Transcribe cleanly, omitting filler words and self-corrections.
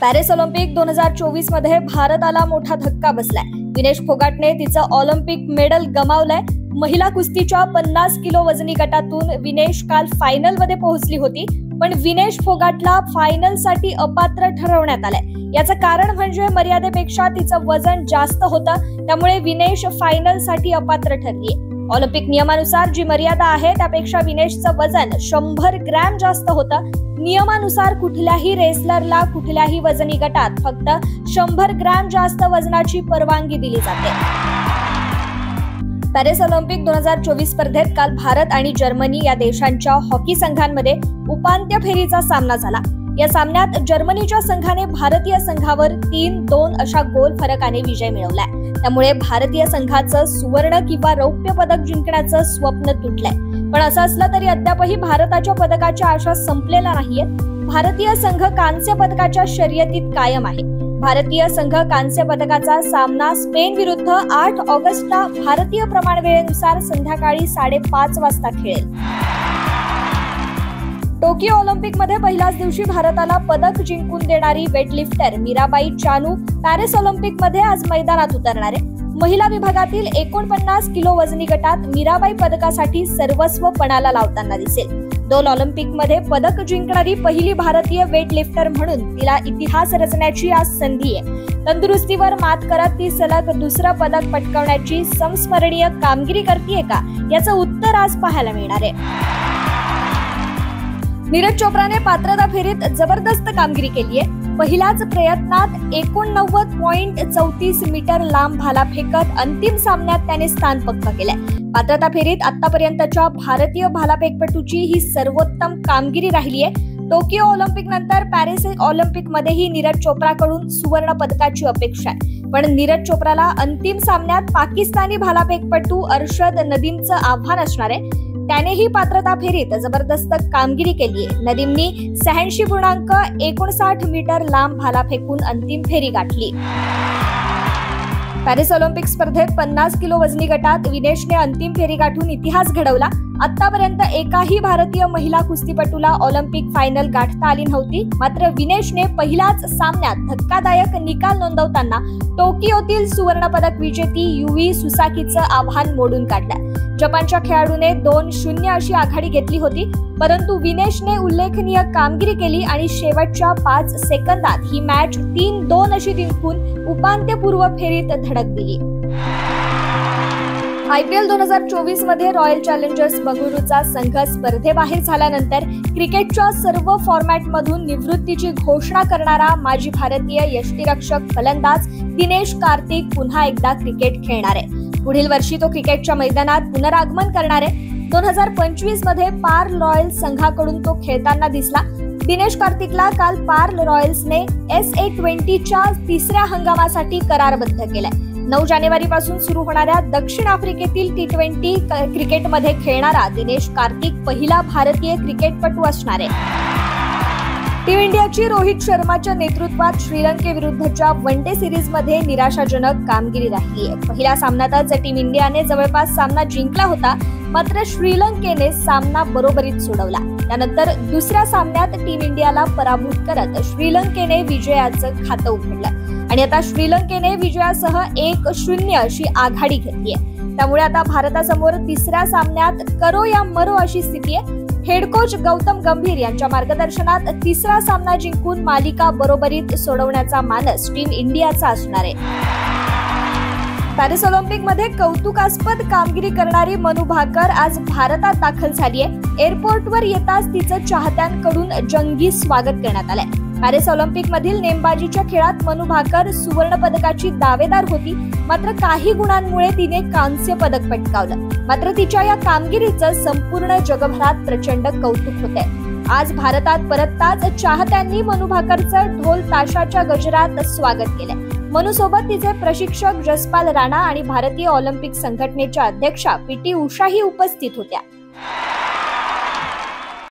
Paris Olympic 2024 मध्ये भारताला मोठा धक्का बसलाय। विनेश फोगाटने तिचं ऑलिम्पिक मेडल गमावलंय। महिला कुस्तीच्या 50 किलो वजनी गटातून विनेश काल फायनल मध्ये पोहोचली होती, पण विनेश फोगाटला फायनल साठी अपात्र ठरवण्यात आलंय। याचं कारण म्हणजे मर्यादेपेक्षा तिचं वजन जास्त होतं, त्यामुळे विनेश फायनल साठी अपात्र ठरलीये। ऑलिम्पिक नियमानुसार जी मर्यादा आहे त्यापेक्षा विनेशचं वजन 100 ग्रॅम जास्त होतं। नियमानुसार कुठल्याही रेसलरला कुठल्याही वजनी गटात फक्त 100 ग्रॅम जास्त वजनाची परवानगी दिली जाते। पॅरिस ऑलिम्पिक 2024 स्पर्धेत काल भारत आणि जर्मनी या देशांच्या हॉकी संघांमध्ये उपांत्य फेरीचा सामना झाला। या सामन्यात जर्मनीच्या संघाने भारतीय संघावर 3-2 अशा गोल फरकाने विजय मिळवलाय। त्यामुळे भारतीय संघाचं सुवर्ण किंवा रौप्य पदक जिंकण्याचं स्वप्न तुटलंय। पण असं असलं तरी अद्यापही भारताच्या पदकाच्या आशा संपलेल्या नाहीयेत। भारतीय संघ कांस्य पदकाच्या शर्यतीत कायम आहे। भारतीय संघ कांस्य पदकाचा सामना स्पेन विरुद्ध 8 ऑगस्टला भारतीय प्रमाण वेळेनुसार संध्याकाळी 5:30 वाजता खेळेल। टोकियो ऑलिम्पिक मध्ये पहिल्याच दिवशी भारताला पदक जिंकून देणारी weightlifter Mirabai Chanu Paris Olympic मध्ये आज मैदानात उतरणार आहे। महिला विभागातील 49 किलो वजनी गटात मीराबाई पदकासाठी सर्वस्व पणाला लावताना दिसेल। 2 ऑलिम्पिक मध्ये पदक जिंकणारी पहिली भारतीय वेटलिफ्टर म्हणून तिला इतिहास रचण्याची आज संधी आहे। तंदुरुस्तीवर मात करत ती सलग दुसरं पदक पटकावण्याची संस्मरणीय कामगिरी करतेय का, याचं उत्तर आज पाहायला मिळणार आहे। नीरज चोप्राने पात्रता फेरीत जबरदस्त कामगिरी केली आहे। पहिल्याच प्रयत्नात 89.34 मीटर लांब भाला फेकत अंतिम सामन्यात त्याने स्थान पक्क केलंय। पात्रता फेरीत आतापर्यंतच्या भारतीय भालाफेकपटूची ही सर्वोत्तम कामगिरी राहिली आहे। टोकियो ऑलिम्पिक नंतर पॅरिस ऑलिम्पिक मध्येही नीरज चोप्राकडून सुवर्ण पदकाची अपेक्षा आहे, पण नीरज चोप्राला अंतिम सामन्यात पाकिस्तानी भालाफेकपटू अरशद नदीमचं आव्हान असणार आहे। त्यानेही पात्रता फेरीत जबरदस्त कामगिरी केली आहे। नदीमनी 86.59 मीटर लांब भाला फेकून अंतिम फेरी गाठली। पॅरिस ऑलिम्पिक स्पर्धेत 50 किलो वजनी गटात विनेशने अंतिम फेरी गाठून इतिहास घडवला। आतापर्यंत एकाही भारतीय महिला कुस्तीपटूला ऑलिम्पिक फायनल गाठता आली नव्हती, मात्र विनेशने पहिल्याच सामन्यात धक्कादायक निकाल नोंदवताना टोकियोतील सुवर्ण पदक विजेती युवी सुसाकीचं आव्हान मोडून काढलं। जपानच्या खेळाडूने 2-0 अशी आघाडी घेतली होती, परंतु विनेशने उल्लेखनीय कामगिरी केली आणि शेवटच्या 5 सेकंदात ही मॅच 3-2 अशी जिंकून उपांत्यपूर्व फेरीत धडक दिली। IPL 2024 मध्ये रॉयल चॅलेंजर्स बंगळुरूचा संघ स्पर्धेबाहेर झाल्यानंतर क्रिकेटच्या सर्व फॉर्मॅटमधून निवृत्तीची घोषणा करणारा माजी भारतीय यष्टिरक्षक फलंदाज दिनेश कार्तिक पुन्हा एकदा क्रिकेट खेळणार आहे। पुढील वर्षी तो क्रिकेटच्या मैदानात पुनरागमन करणार आहे। 2025 मध्ये पार्ल रॉयल्स संघाकडून तो खेळताना दिसला। दिनेश कार्तिकला काल पार्ल रॉयल्सने SA-20च्या 3ऱ्या हंगामासाठी करारबद्ध केलाय। 9 जानेवारी पासून सुरू होणाऱ्या दक्षिण आफ्रिकेतील T20 क्रिकेटमध्ये खेळणारा दिनेश कार्तिक पहिला भारतीय क्रिकेटपटू असणार आहे। टीम इंडियाची रोहित शर्माच्या नेतृत्वात श्रीलंकेविरुद्धच्या वन डे सिरीज मध्ये निराशाजनक कामगिरी राहिली आहे। पहिल्या सामन्यातच टीम इंडियाने जवळपास सामना जिंकला होता, मात्र श्रीलंकेने सामना बरोबरीत सोडवला। त्यानंतर दुसऱ्या सामन्यात टीम इंडियाला पराभूत करत श्रीलंकेने विजयाचं खातं उघडलं आणि आता श्रीलंकेने विजयासह 1-0 अशी आघाडी घेतली आहे। त्यामुळे आता भारतासमोर तिसऱ्या सामन्यात करो या मरो अशी स्थिती आहे। हेड कोच गौतम गंभीर यांच्या मार्गदर्शनात तिसरा सामना जिंकून मालिका बरोबरीत सोडवण्याचा मानस टीम इंडियाचा असणार आहे। पॅरिस ऑलिम्पिक मध्ये कौतुकास्पद कामगिरी करणारी मनू भाकर आज भारतात दाखल झाली आहे। एअरपोर्टवर येताच तिचं चाहत्यांकडून जंगी स्वागत करण्यात आलंय। पॅरिस ऑलिम्पिक मधील नेमबाजीच्या खेळात मनू भाकर सुवर्ण पदकाची दावेदार होती, मात्र काही गुणांमुळे तिने कांस्य पदक पटकावलं। मात्र तिच्या या कामगिरीचं संपूर्ण जगभरात प्रचंड कौतुक होतंय। आज भारतात परतताच चाहत्यांनी मनू भाकरचं ढोल ताशाच्या गजरात स्वागत केलंय। मनू सोबत तिचे प्रशिक्षक जसपाल राणा आणि भारतीय ऑलिम्पिक संघटनेच्या अध्यक्षा PT उषाही उपस्थित होत्या।